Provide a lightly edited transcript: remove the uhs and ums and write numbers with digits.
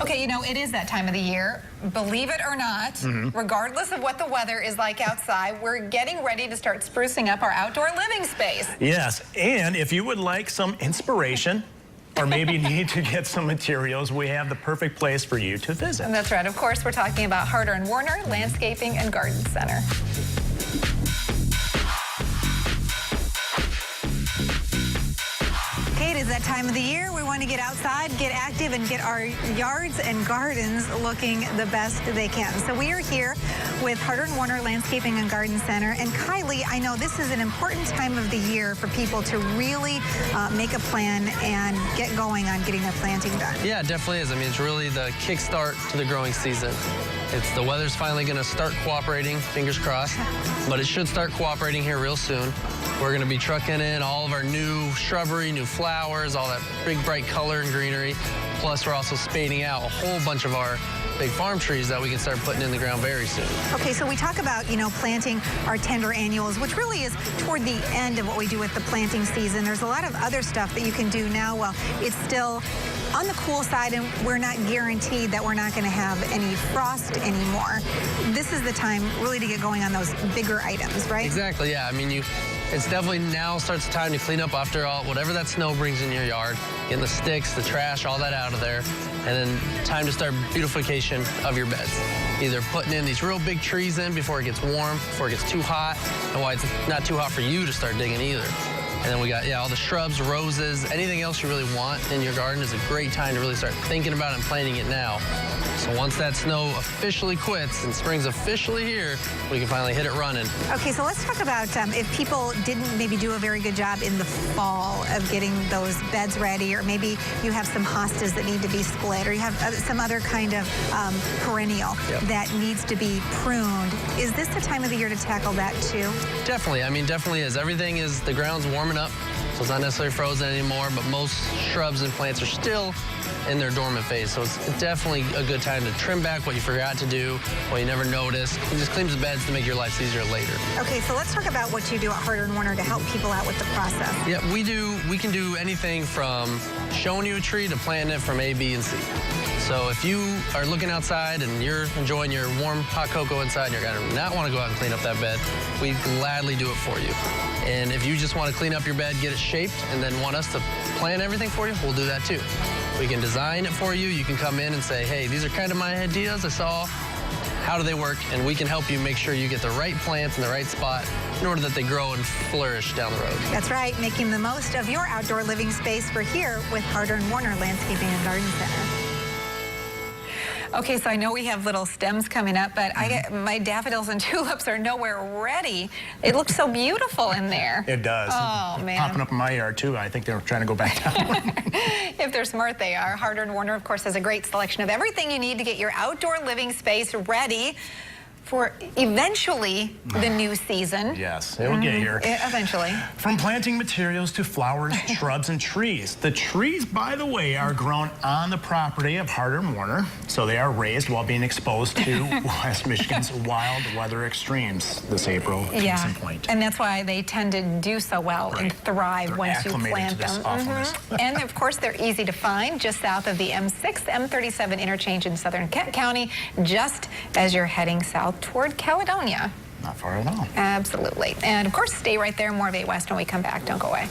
Okay, you know, it is that time of the year, believe it or not, regardless of what the weather is like outside, we're getting ready to start sprucing up our outdoor living space. Yes, and if you would like some inspiration, or maybe need to get some materials, we have the perfect place for you to visit. And that's right, of course, we're talking about Harder & Warner Landscaping and Garden Center. It is that time of the year. We want to get outside, get active, and get our yards and gardens looking the best they can. So we are here with Harder & Warner Landscaping and Garden Center. And Kylie, I know this is an important time of the year for people to really make a plan and get going on getting their planting done. Yeah, it definitely is. I mean, it's really the kickstart to the growing season. The weather's finally going to start cooperating, fingers crossed, but it should start cooperating here real soon. We're going to be trucking in all of our new shrubbery, new flowers, all that big bright color and greenery. Plus, we're also spading out a whole bunch of our big farm trees that we can start putting in the ground very soon. Okay, so we talk about, you know, planting our tender annuals, which really is toward the end of what we do with the planting season. There's a lot of other stuff that you can do now while it's still on the cool side, and we're not guaranteed that we're not going to have any frost anymore. This is the time really to get going on those bigger items, right? Exactly, yeah. I mean, it's definitely now starts the time to clean up after all, whatever that snow brings in your yard, getting the sticks, the trash, all that out of there, and then time to start beautification of your beds. Either putting in these real big trees in before it gets warm, before it gets too hot, and why it's not too hot for you to start digging either. And then we got, all the shrubs, roses, anything else you really want in your garden is a great time to really start thinking about it and planting it now. So once that snow officially quits and spring's officially here, we can finally hit it running. Okay, so let's talk about if people didn't maybe do a very good job in the fall of getting those beds ready, or maybe you have some hostas that need to be split, or you have some other kind of perennial that needs to be pruned. Is this the time of the year to tackle that too? Definitely. I mean, definitely is. Everything is, the ground's warming up, so it's not necessarily frozen anymore, but most shrubs and plants are still in their dormant phase. So it's definitely a good time to trim back what you forgot to do, what you never noticed. It just cleans the beds to make your life easier later. Okay, so let's talk about what you do at Harder & Warner to help people out with the process. Yeah, we can do anything from showing you a tree to planting it from A, B, and C. So if you are looking outside and you're enjoying your warm hot cocoa inside and you're going to not want to go out and clean up that bed, we gladly do it for you. And if you just want to clean up your bed, get it shaped, and then want us to plan everything for you, we'll do that too. We can design it for you. You can come in and say, hey, these are kind of my ideas I saw. How do they work? And we can help you make sure you get the right plants in the right spot in order that they grow and flourish down the road. That's right, making the most of your outdoor living space. We're here with Harder & Warner Landscaping and Garden Center. Okay, so I know we have little stems coming up, but my daffodils and tulips are nowhere ready. It looks so beautiful in there. It does. Oh, man. Popping up in my yard, too. I think they're trying to go back down. If they're smart, they are. Harder & Warner, of course, has a great selection of everything you need to get your outdoor living space ready for eventually the new season. Yes, it will get here. Eventually. From planting materials to flowers, shrubs, and trees. The trees, by the way, are grown on the property of Harder & Warner, so they are raised while being exposed to West Michigan's wild weather extremes this April. Case in point. And that's why they tend to do so well and thrive once you plant them. And of course, they're easy to find just south of the M6, M37 interchange in southern Kent County, just as you're heading south toward Caledonia. Not far at all. Absolutely. And of course, stay right there. More of 8 West when we come back. Don't go away.